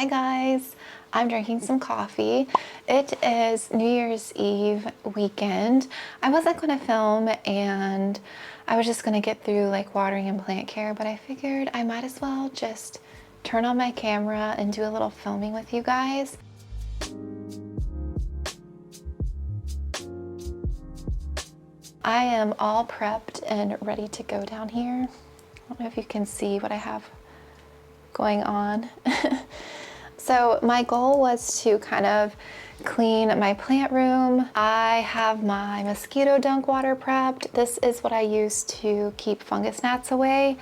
Hi guys, I'm drinking some coffee. It is New Year's Eve weekend. I wasn't going to film and I was just going to get through like watering and plant care, but I figured I might as well just turn on my camera and do a little filming with you guys. I am all prepped and ready to go down here. I don't know if you can see what I have going on. So my goal was to kind of clean my plant room. I have my mosquito dunk water prepped. This is what I use to keep fungus gnats away.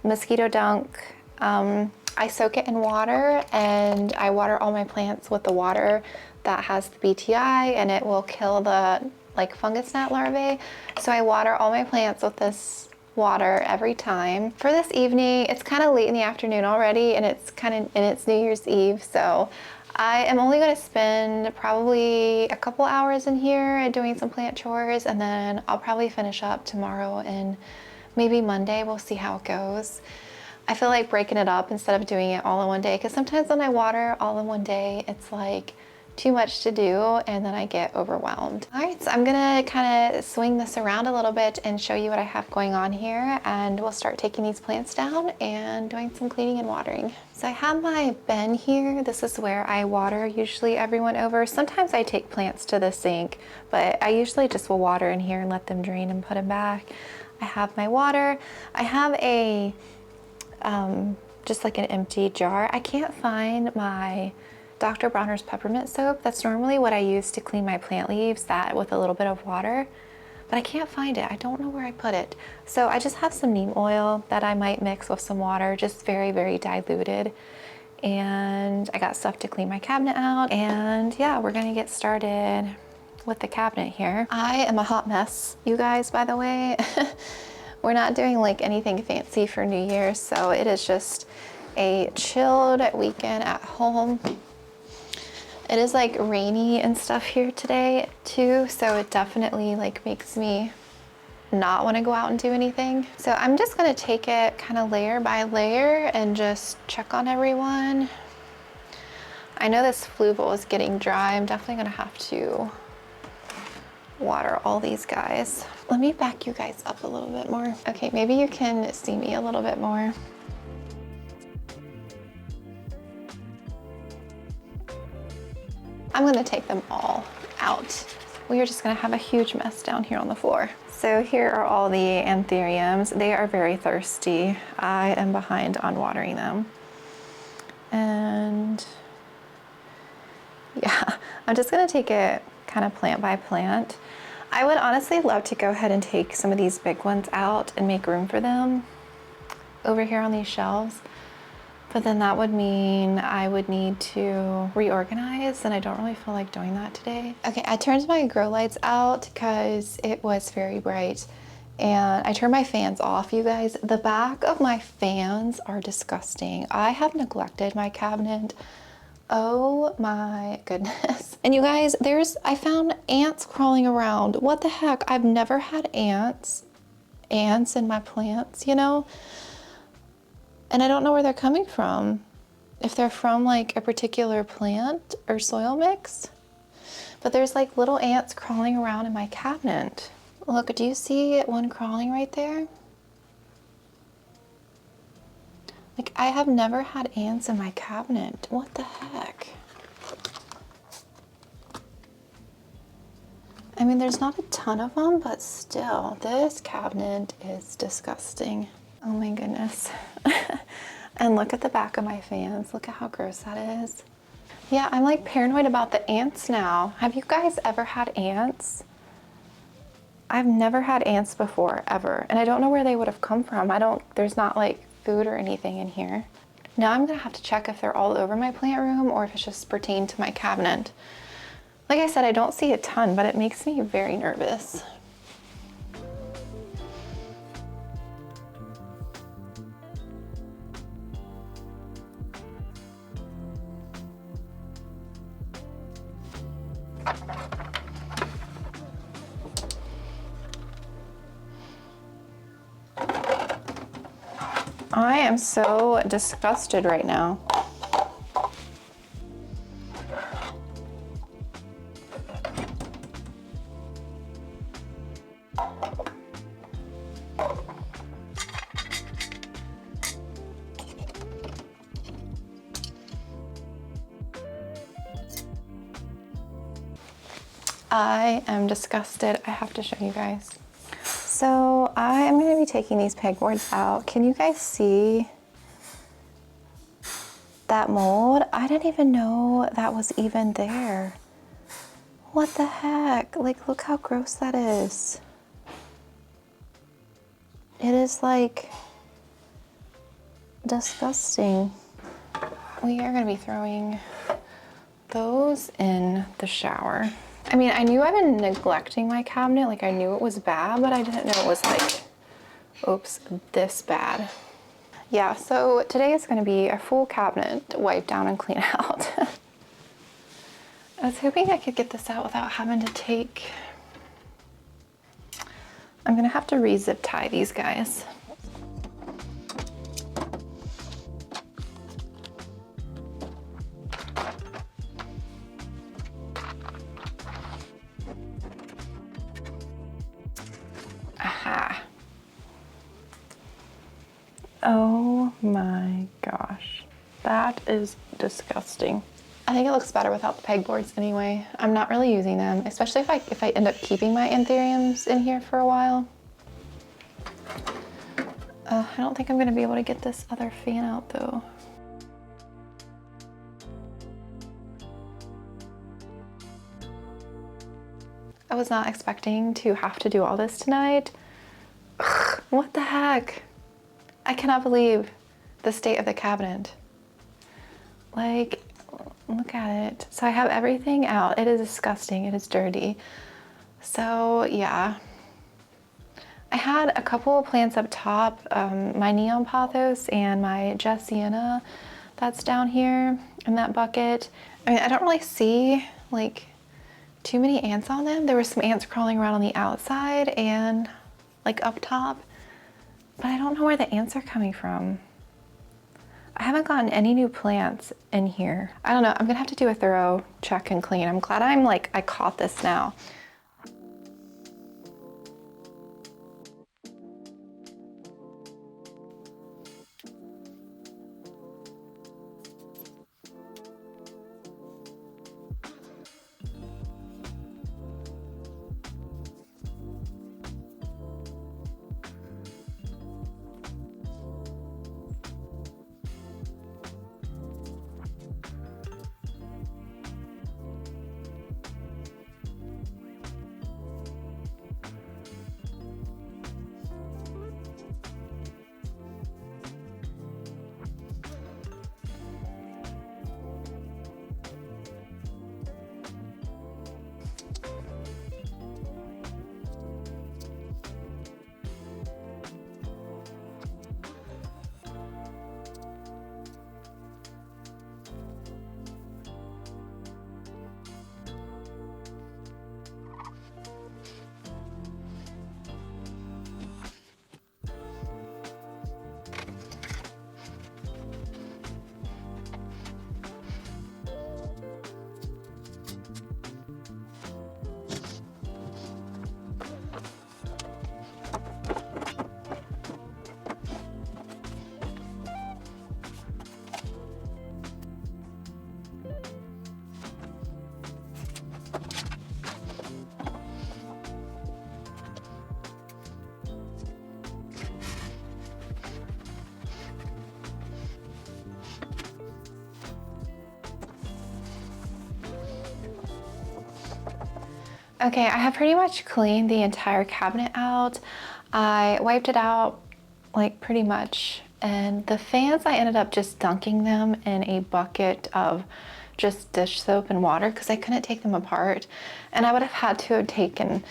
Mosquito dunk, I soak it in water and I water all my plants with the water that has the BTI, and it will kill the fungus gnat larvae. So I water all my plants with this water every time. For this evening, it's kind of late in the afternoon already, and it's New Year's Eve, so I am only going to spend probably a couple hours in here doing some plant chores, and then I'll probably finish up tomorrow and maybe Monday. We'll see how it goes. I feel like breaking it up instead of doing it all in one day, because sometimes when I water all in one day, it's like too much to do and then I get overwhelmed. All right, so I'm gonna kind of swing this around a little bit and show you what I have going on here, and we'll start taking these plants down and doing some cleaning and watering. So I have my bin here. This is where I water usually everyone over. Sometimes I take plants to the sink, but I usually just will water in here and let them drain and put them back. I have my water. I have a just like an empty jar. I can't find my Dr. Bronner's peppermint soap. That's normally what I use to clean my plant leaves, that with a little bit of water, but I can't find it. I don't know where I put it. So I just have some neem oil that I might mix with some water, just very, very diluted. And I got stuff to clean my cabinet out. And yeah, we're gonna get started with the cabinet here. I am a hot mess, you guys, by the way. We're not doing like anything fancy for New Year's, so it is just a chilled weekend at home. It is like rainy and stuff here today too, so it definitely like makes me not want to go out and do anything. So I'm just going to take it kind of layer by layer and just check on everyone. I know this fluval is getting dry. I'm definitely going to have to water all these guys. Let me back you guys up a little bit more. Okay, maybe you can see me a little bit more. I'm gonna take them all out. We are just gonna have a huge mess down here on the floor. So here are all the anthuriums. They are very thirsty. I am behind on watering them. And yeah, I'm just gonna take it kind of plant by plant. I would honestly love to go ahead and take some of these big ones out and make room for them over here on these shelves. But then that would mean I would need to reorganize, and I don't really feel like doing that today. Okay, I turned my grow lights out because it was very bright, and I turned my fans off, you guys. The back of my fans are disgusting. I have neglected my cabinet. Oh my goodness. And you guys, I found ants crawling around. What the heck? I've never had ants in my plants, you know? And I don't know where they're coming from. If they're from like a particular plant or soil mix. But there's like little ants crawling around in my cabinet. Look, do you see one crawling right there? Like, I have never had ants in my cabinet. What the heck? I mean, there's not a ton of them, but still, this cabinet is disgusting. Oh my goodness. And look at the back of my fans. Look at how gross that is. Yeah, I'm like paranoid about the ants now. Have you guys ever had ants? I've never had ants before, ever. And I don't know where they would have come from. There's not like food or anything in here. Now I'm gonna have to check if they're all over my plant room or if it's just pertained to my cabinet. Like I said, I don't see a ton, but it makes me very nervous. I am so disgusted right now. I am disgusted. I have to show you guys. So I am going to be taking these pegboards out. Can you guys see that mold? I didn't even know that was even there. What the heck? Like, look how gross that is. It is like disgusting. We are going to be throwing those in the shower. I mean, I knew I've been neglecting my cabinet. Like, I knew it was bad, but I didn't know it was like, oops, this bad. Yeah, so today is going to be a full cabinet wipe down and clean out. I was hoping I could get this out without having to take... I'm going to have to re-zip tie these guys. Aha. Oh my gosh. That is disgusting. I think it looks better without the pegboards anyway. I'm not really using them, especially if I end up keeping my anthuriums in here for a while. I don't think I'm gonna be able to get this other fan out though. I was not expecting to have to do all this tonight. Ugh, what the heck? I cannot believe the state of the cabinet. Like, look at it. So I have everything out. It is disgusting. It is dirty. So yeah. I had a couple of plants up top, my neon pothos and my Jessiana that's down here in that bucket. I mean, I don't really see like too many ants on them. There were some ants crawling around on the outside and like up top, but I don't know where the ants are coming from. I haven't gotten any new plants in here. I don't know, I'm gonna have to do a thorough check and clean. I'm glad I caught this now. Okay, I have pretty much cleaned the entire cabinet out. I wiped it out like pretty much, and the fans, I ended up just dunking them in a bucket of just dish soap and water because I couldn't take them apart, and I would have had to have taken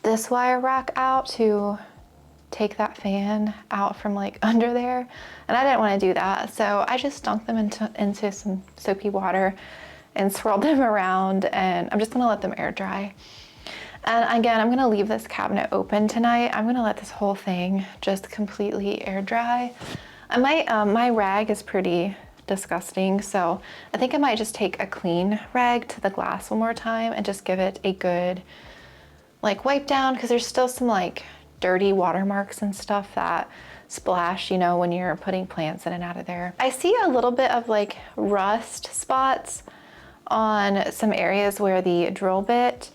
this wire rack out to take that fan out from like under there, and I didn't want to do that, so I just dunked them into some soapy water and swirled them around, and I'm just gonna let them air dry. And again, I'm gonna leave this cabinet open tonight. I'm gonna let this whole thing just completely air dry. I might, my rag is pretty disgusting, so I think I might just take a clean rag to the glass one more time and just give it a good like wipe down, because there's still some like dirty watermarks and stuff that splash, you know, when you're putting plants in and out of there. I see a little bit of like rust spots on some areas where the drill bit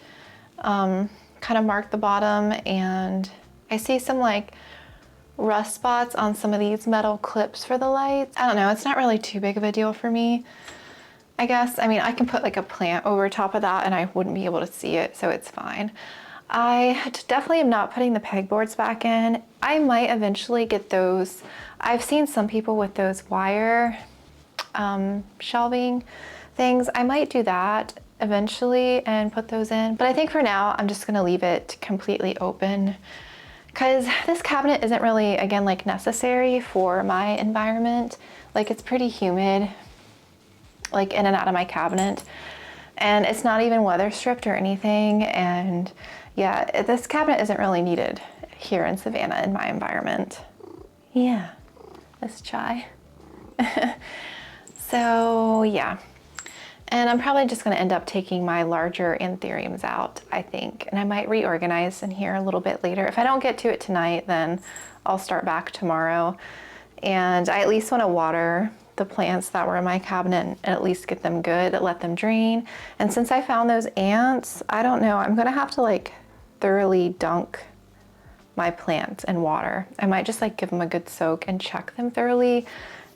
kind of mark the bottom, and I see some like rust spots on some of these metal clips for the lights. I don't know, it's not really too big of a deal for me, I guess. I mean, I can put like a plant over top of that and I wouldn't be able to see it, so it's fine. I definitely am not putting the pegboards back in. I might eventually get those. I've seen some people with those wire shelving things. I might do that eventually and put those in, but I think for now I'm just gonna leave it completely open because this cabinet isn't really, again, like necessary for my environment. Like, it's pretty humid, like in and out of my cabinet, and it's not even weather stripped or anything. And yeah, this cabinet isn't really needed here in Savannah in my environment. Yeah, this chai. So yeah, and I'm probably just going to end up taking my larger anthuriums out, I think, and I might reorganize in here a little bit later. If I don't get to it tonight, then I'll start back tomorrow. And I at least want to water the plants that were in my cabinet and at least get them good, let them drain. And since I found those ants, I don't know, I'm going to have to like thoroughly dunk my plants in water. I might just like give them a good soak and check them thoroughly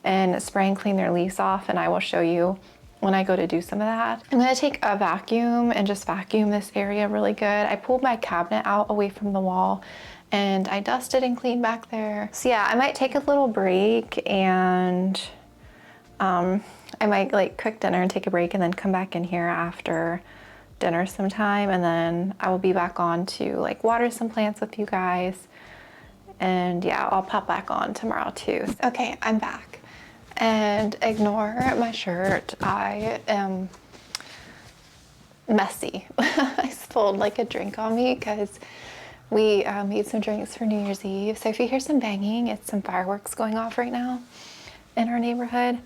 and spray and clean their leaves off, and I will show you when I go to do some of that. I'm gonna take a vacuum and just vacuum this area really good. I pulled my cabinet out away from the wall and I dusted and cleaned back there. So yeah, I might take a little break, and I might like cook dinner and take a break and then come back in here after dinner sometime, and then I will be back on to like water some plants with you guys. And yeah, I'll pop back on tomorrow too. Okay, I'm back. And ignore my shirt, I am messy. I spilled like a drink on me because we made some drinks for New Year's Eve. So if you hear some banging, it's some fireworks going off right now in our neighborhood.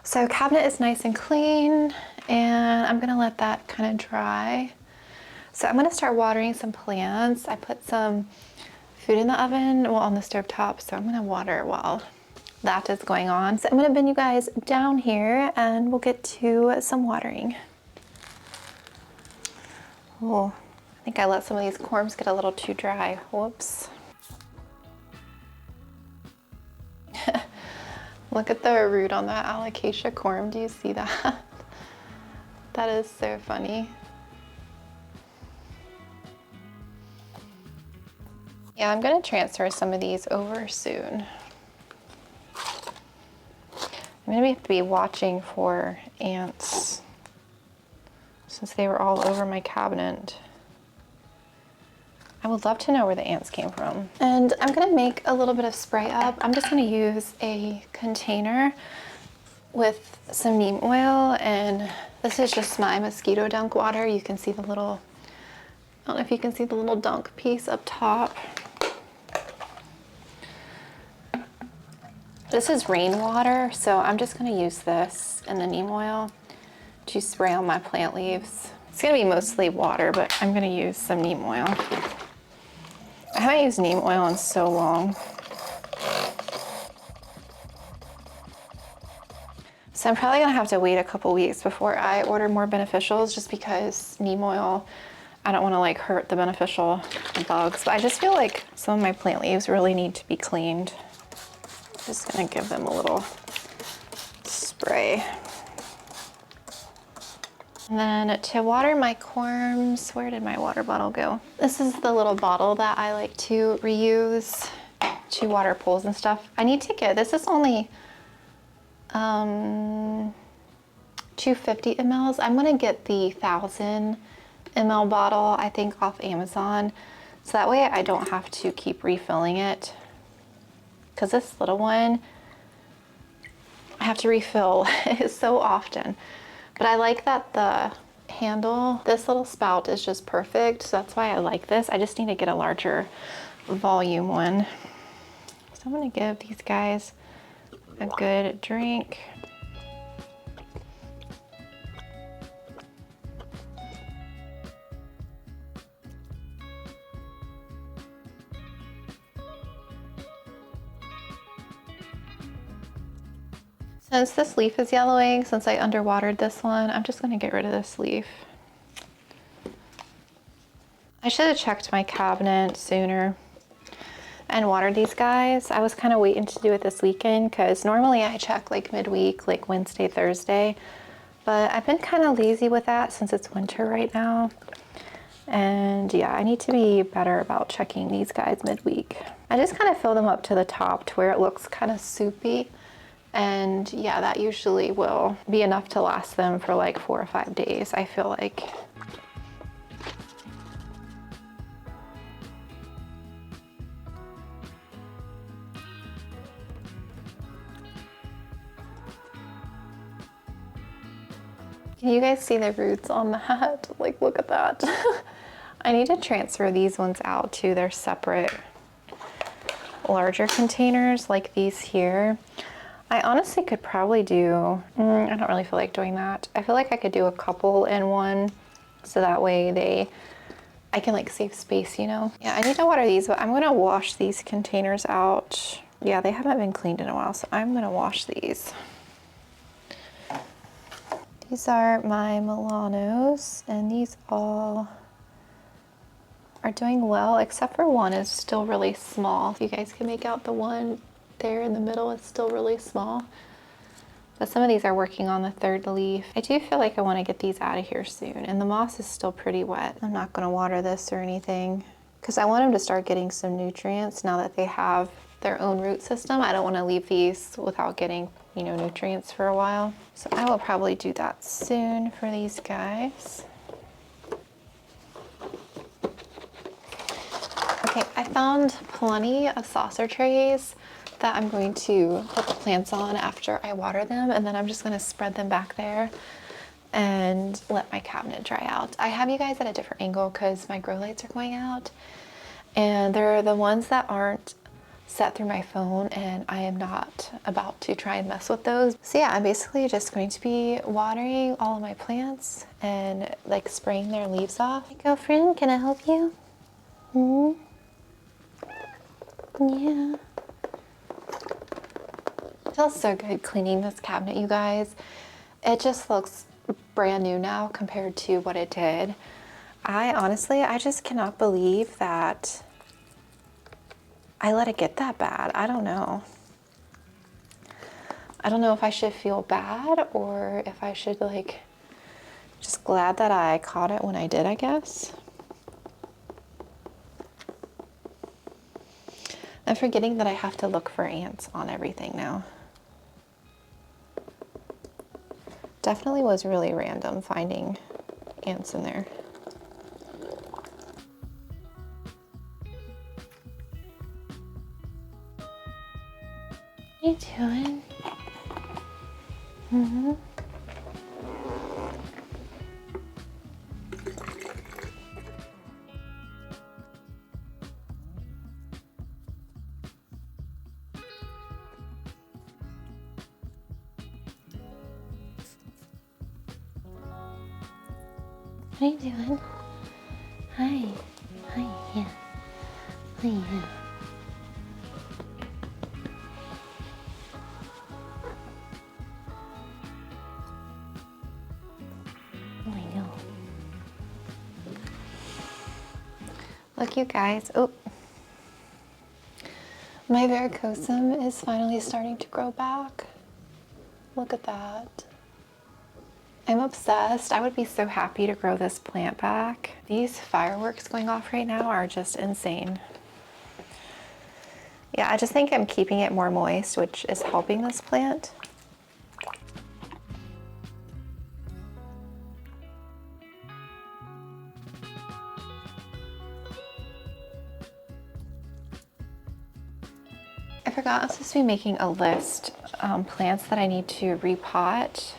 So cabinet is nice and clean, and I'm gonna let that kind of dry. So I'm gonna start watering some plants. I put some food in the oven, well, on the stove top, so I'm gonna water while that is going on. So I'm gonna bring you guys down here and we'll get to some watering. Oh, I think I let some of these corms get a little too dry. Whoops. Look at the root on that alocasia corm. Do you see that? That is so funny. Yeah, I'm gonna transfer some of these over soon. I'm gonna have to be watching for ants since they were all over my cabinet. I would love to know where the ants came from. And I'm gonna make a little bit of spray up. I'm just gonna use a container with some neem oil, and this is just my mosquito dunk water. You can see the little, I don't know if you can see the little dunk piece up top. This is rainwater, so I'm just gonna use this and the neem oil to spray on my plant leaves. It's gonna be mostly water, but I'm gonna use some neem oil. I haven't used neem oil in so long. So I'm probably gonna have to wait a couple weeks before I order more beneficials, just because neem oil, I don't wanna like hurt the beneficial bugs, but I just feel like some of my plant leaves really need to be cleaned. Just gonna give them a little spray. And then to water my corms, where did my water bottle go? This is the little bottle that I like to reuse to water pools and stuff. I need to get, this is only 250 mLs. I'm gonna get the 1000 ml bottle, I think, off Amazon. So that way I don't have to keep refilling it. Because this little one, I have to refill so often. But I like that the handle, this little spout is just perfect. So that's why I like this. I just need to get a larger volume one. So I'm gonna give these guys a good drink. Since this leaf is yellowing, since I underwatered this one, I'm just gonna get rid of this leaf. I should have checked my cabinet sooner and watered these guys. I was kind of waiting to do it this weekend because normally I check like midweek, like Wednesday, Thursday. But I've been kind of lazy with that since it's winter right now. And yeah, I need to be better about checking these guys midweek. I just kind of fill them up to the top to where it looks kind of soupy. And yeah, that usually will be enough to last them for like 4 or 5 days, I feel like. Can you guys see the roots on that? Like, look at that. I need to transfer these ones out to their separate larger containers like these here. I honestly could probably do, I don't really feel like doing that. I feel like I could do a couple in one so that way I can like save space, you know? Yeah, I need to water these, but I'm gonna wash these containers out. Yeah, they haven't been cleaned in a while, so I'm gonna wash these. These are my Milanos, and these all are doing well, except for one is still really small. If you guys can make out the one there in the middle, it's still really small. But some of these are working on the 3rd leaf. I do feel like I want to get these out of here soon, and the moss is still pretty wet. I'm not going to water this or anything because I want them to start getting some nutrients now that they have their own root system. I don't want to leave these without getting, you know, nutrients for a while. So I will probably do that soon for these guys. Okay, I found plenty of saucer trays that I'm going to put the plants on after I water them, and then I'm just going to spread them back there and let my cabinet dry out. I have you guys at a different angle because my grow lights are going out, and they're the ones that aren't set through my phone, and I am not about to try and mess with those. So yeah, I'm basically just going to be watering all of my plants and like spraying their leaves off. Hey, girlfriend, can I help you? Yeah. It feels so good cleaning this cabinet, you guys. It just looks brand new now compared to what it did. I just cannot believe that I let it get that bad. I don't know. I don't know if I should feel bad or if I should like just glad that I caught it when I did, I guess. I'm forgetting that I have to look for ants on everything now. Definitely was really random finding ants in there. What are you doing? What are you doing? Hi. Hi, yeah. Hi, yeah. Oh, I know. Look, you guys. Oh. My varicosum is finally starting to grow back. Look at that. I'm obsessed. I would be so happy to grow this plant back. These fireworks going off right now are just insane. Yeah, I just think I'm keeping it more moist, which is helping this plant. I forgot I was supposed to be making a list plants that I need to repot.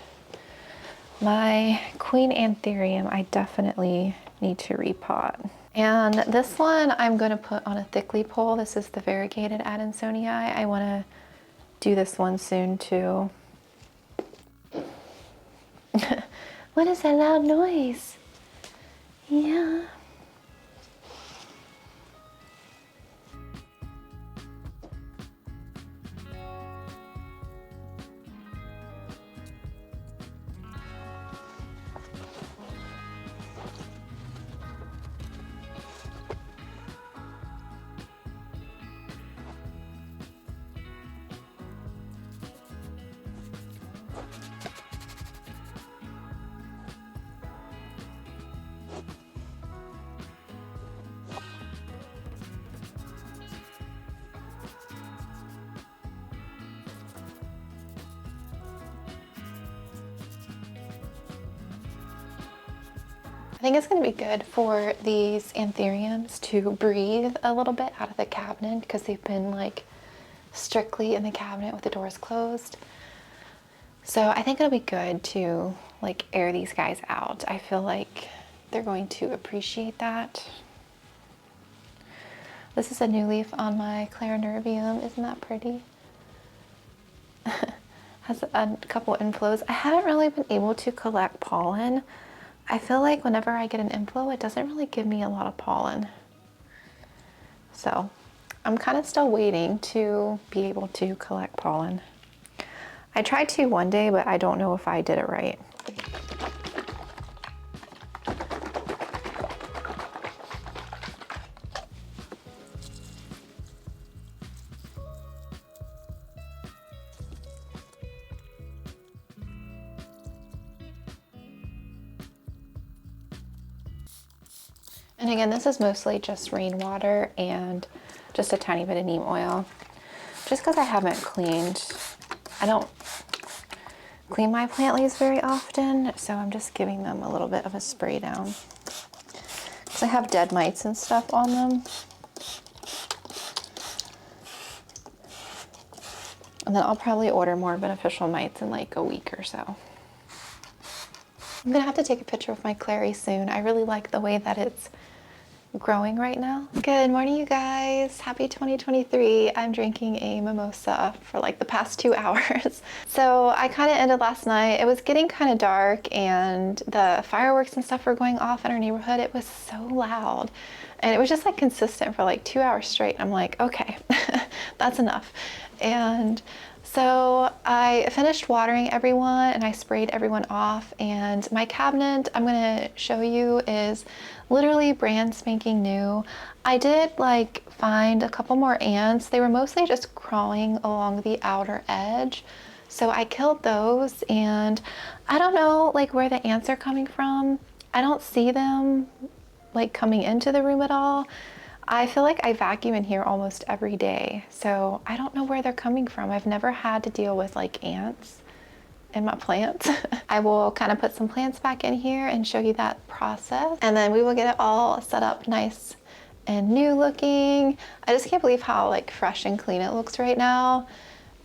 My Queen Anthurium, I definitely need to repot. And this one I'm going to put on a thickly pole. This is the variegated Adansonii. I want to do this one soon too. What is that loud noise? Yeah. I think it's going to be good for these anthuriums to breathe a little bit out of the cabinet because they've been like strictly in the cabinet with the doors closed. So I think it'll be good to like air these guys out. I feel like they're going to appreciate that. This is a new leaf on my clarinervium. Isn't that pretty? Has a couple inflows. I haven't really been able to collect pollen. I feel like whenever I get an inflow, it doesn't really give me a lot of pollen. So I'm kind of still waiting to be able to collect pollen. I tried to one day, but I don't know if I did it right. And again, this is mostly just rainwater and just a tiny bit of neem oil. Just because I haven't cleaned, I don't clean my plant leaves very often, so I'm just giving them a little bit of a spray down. Because I have dead mites and stuff on them. And then I'll probably order more beneficial mites in like a week or so. I'm gonna have to take a picture of my clary soon. I really like the way that it's growing right now. Good morning, you guys. Happy 2023. I'm drinking a mimosa for like the past 2 hours. So I kind of ended last night. It was getting kind of dark and the fireworks and stuff were going off in our neighborhood. It was so loud and it was just like consistent for like 2 hours straight. I'm like, okay, that's enough. And so I finished watering everyone and I sprayed everyone off, and my cabinet I'm gonna show you is literally brand spanking new. I did like find a couple more ants. They were mostly just crawling along the outer edge. So I killed those, and I don't know like where the ants are coming from. I don't see them like coming into the room at all. I feel like I vacuum in here almost every day, so I don't know where they're coming from. I've never had to deal with like ants in my plants. I will kind of put some plants back in here and show you that process, and then we will get it all set up nice and new looking. I just can't believe how like fresh and clean it looks right now.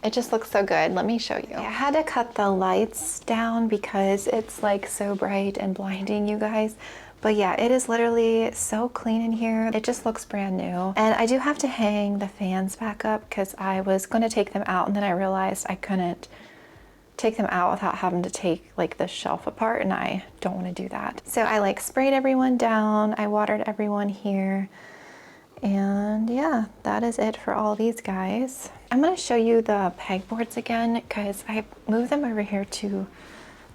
It just looks so good. Let me show you. I had to cut the lights down because it's like so bright and blinding, you guys. But yeah, it is literally so clean in here. It just looks brand new. And I do have to hang the fans back up because I was going to take them out and then I realized I couldn't take them out without having to take like the shelf apart, and I don't want to do that. So I like sprayed everyone down. I watered everyone here. And yeah, that is it for all these guys. I'm going to show you the pegboards again because I moved them over here to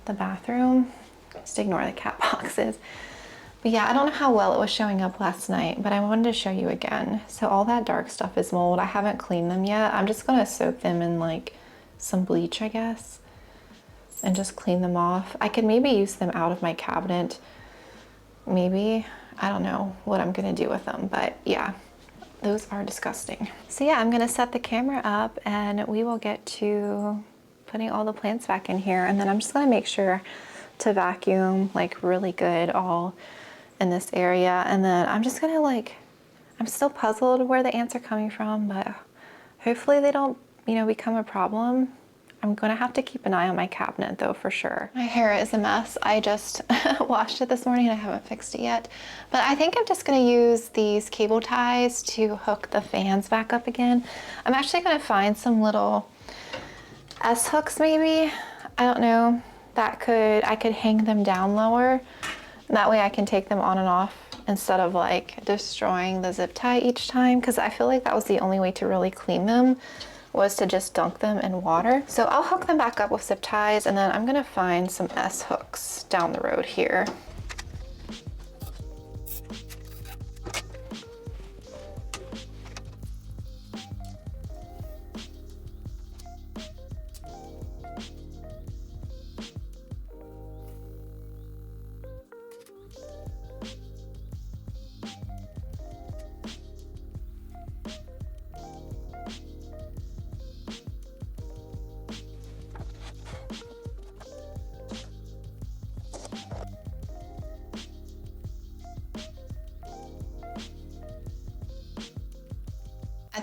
the bathroom. Just ignore the cat boxes. But yeah, I don't know how well it was showing up last night, but I wanted to show you again. So all that dark stuff is mold. I haven't cleaned them yet. I'm just going to soak them in like some bleach, I guess, and just clean them off. I could maybe use them out of my cabinet. Maybe. I don't know what I'm going to do with them, but yeah, those are disgusting. So yeah, I'm going to set the camera up and we will get to putting all the plants back in here. And then I'm just going to make sure to vacuum like really good all in this area, and then I'm just gonna like, I'm still puzzled where the ants are coming from, but hopefully they don't, you know, become a problem. I'm gonna have to keep an eye on my cabinet though, for sure. My hair is a mess. I just washed it this morning and I haven't fixed it yet, but I think I'm just gonna use these cable ties to hook the fans back up again. I'm actually gonna find some little S hooks maybe, I don't know, that I could hang them down lower. That way I can take them on and off instead of like destroying the zip tie each time, because I feel like that was the only way to really clean them, was to just dunk them in water. So I'll hook them back up with zip ties, and then I'm gonna find some S hooks down the road here.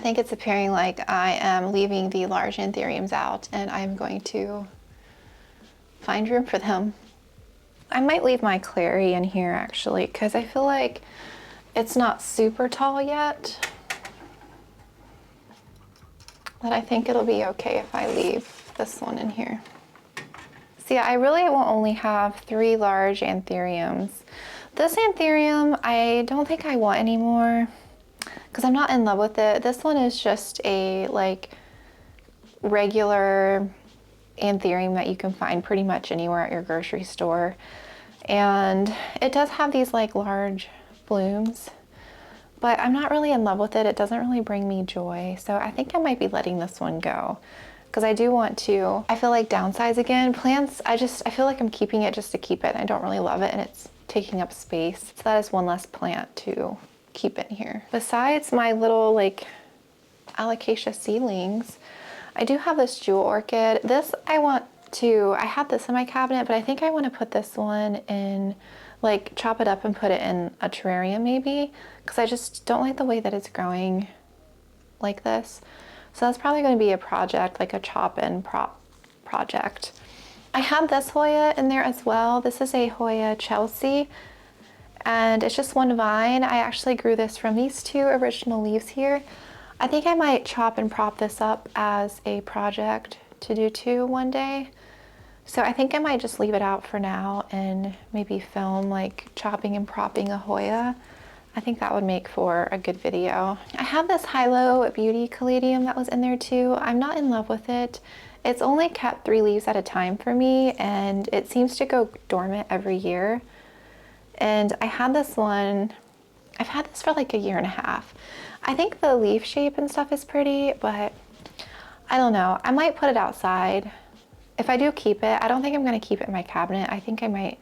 think it's appearing like I am leaving the large anthuriums out, and I'm going to find room for them. I might leave my clary in here actually, because I feel like it's not super tall yet, but I think it'll be okay if I leave this one in here. See, I really will only have 3 large anthuriums. This anthurium, I don't think I want anymore because I'm not in love with it. This one is just a like regular anthurium that you can find pretty much anywhere at your grocery store. And it does have these like large blooms, but I'm not really in love with it. It doesn't really bring me joy. So I think I might be letting this one go because I do want to, I feel like downsize again. Plants, I feel like I'm keeping it just to keep it. I don't really love it and it's taking up space. So that is one less plant to keep in here. Besides my little like alocasia seedlings, I do have this jewel orchid. This I had this in my cabinet, but I think I want to put this one in, like chop it up and put it in a terrarium maybe, because I just don't like the way that it's growing like this. So that's probably going to be a project, like a chop and prop project. I have this Hoya in there as well. This is a Hoya Chelsea, and it's just one vine. I actually grew this from these 2 original leaves here. I think I might chop and prop this up as a project to do too one day. So I think I might just leave it out for now and maybe film like chopping and propping a Hoya. I think that would make for a good video. I have this Hilo Beauty Caladium that was in there too. I'm not in love with it. It's only kept 3 leaves at a time for me, and it seems to go dormant every year. And I had this one, I've had this for like a year and a half. I think the leaf shape and stuff is pretty, but I don't know. I might put it outside. If I do keep it, I don't think I'm gonna keep it in my cabinet. I think I might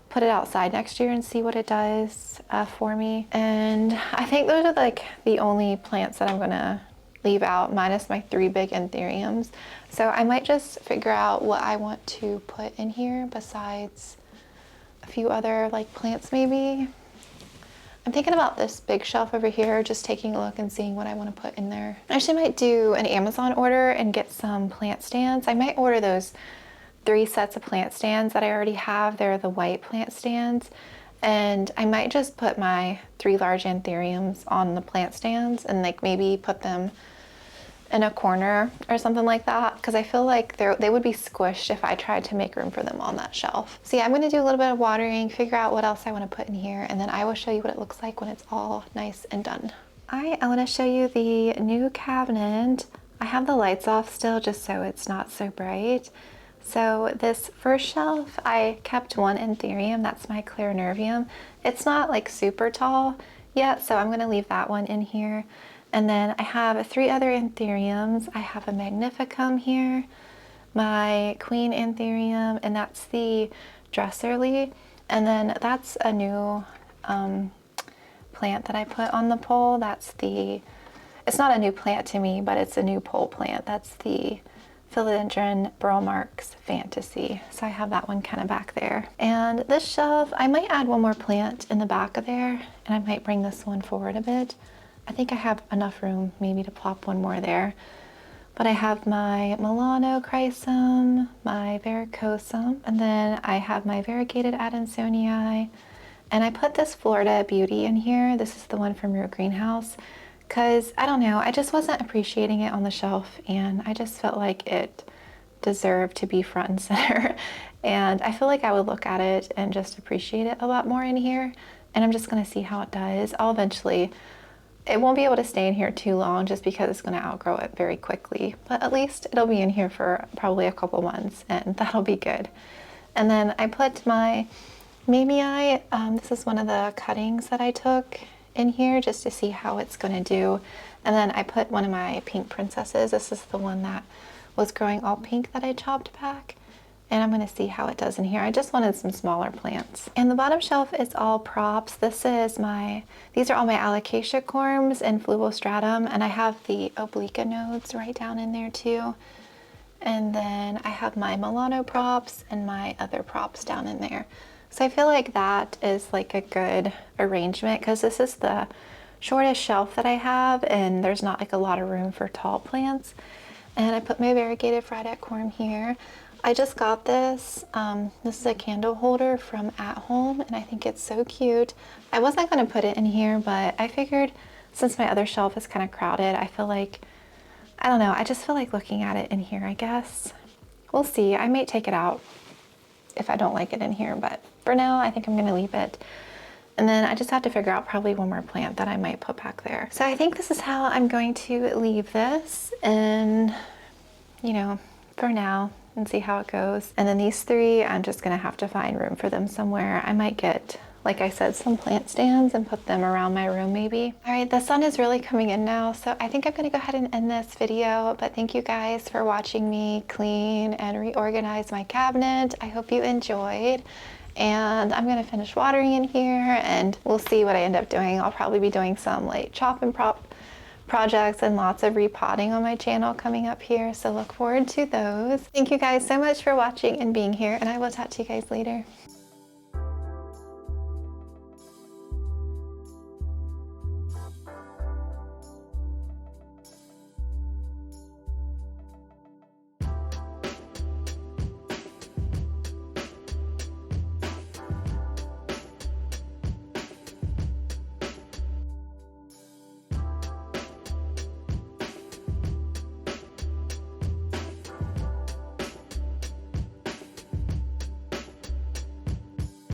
put it outside next year and see what it does for me. And I think those are like the only plants that I'm gonna leave out, minus my 3 big anthuriums. So I might just figure out what I want to put in here besides a few other like plants maybe. I'm thinking about this big shelf over here, just taking a look and seeing what I want to put in there. I actually might do an Amazon order and get some plant stands. I might order those 3 sets of plant stands that I already have. They're the white plant stands. And I might just put my 3 large anthuriums on the plant stands and like maybe put them in a corner or something like that, because I feel like they would be squished if I tried to make room for them on that shelf. So yeah, I'm going to do a little bit of watering, figure out what else I want to put in here, and then I will show you what it looks like when it's all nice and done. I want to show you the new cabinet. I have the lights off still just so it's not so bright. So this first shelf, I kept 1 anthurium. That's my clarinervium. It's not like super tall yet, so I'm going to leave that one in here. And then I have 3 other anthuriums. I have a magnificum here, my queen anthurium, and that's the dresserly. And then that's a new plant that I put on the pole. It's not a new plant to me, but it's a new pole plant. That's the Philodendron Burl Marks Fantasy. So I have that one kind of back there. And this shelf, I might add 1 more plant in the back of there, and I might bring this one forward a bit. I think I have enough room maybe to plop 1 more there. But I have my Milano Chrysum, my Varicosum, and then I have my variegated Adansonii. And I put this Florida Beauty in here. This is the one from Root Greenhouse, because I don't know, I just wasn't appreciating it on the shelf, and I just felt like it deserved to be front and center. And I feel like I would look at it and just appreciate it a lot more in here. And I'm just gonna see how it does. It won't be able to stay in here too long just because it's gonna outgrow it very quickly. But at least it'll be in here for probably a couple months, and that'll be good. And then I put my Mamie, this is one of the cuttings that I took in here just to see how it's gonna do. And then I put one of my pink princesses. This is the one that was growing all pink that I chopped back. And I'm gonna see how it does in here. I just wanted some smaller plants. And the bottom shelf is all props. These are all my alocasia corms and Fluval Stratum, and I have the oblique nodes right down in there too. And then I have my Milano props and my other props down in there. So I feel like that is like a good arrangement, because this is the shortest shelf that I have, and there's not like a lot of room for tall plants. And I put my variegated fried acorn here. I just got this. This is a candle holder from At Home, and I think it's so cute. I wasn't going to put it in here, but I figured since my other shelf is kind of crowded, I feel like, I don't know, I just feel like looking at it in here, I guess. We'll see. I might take it out if I don't like it in here, but for now, I think I'm going to leave it. And then I just have to figure out probably one more plant that I might put back there. So I think this is how I'm going to leave this, and you know, for now, and see how it goes. And then these three, I'm just gonna have to find room for them somewhere. I might get, like I said, some plant stands and put them around my room maybe. All right, the sun is really coming in now, so I think I'm gonna go ahead and end this video, but thank you guys for watching me clean and reorganize my cabinet. I hope you enjoyed. And I'm gonna finish watering in here, and we'll see what I end up doing. I'll probably be doing some like chop and prop projects and lots of repotting on my channel coming up here, so look forward to those. Thank you guys so much for watching and being here, and I will talk to you guys later.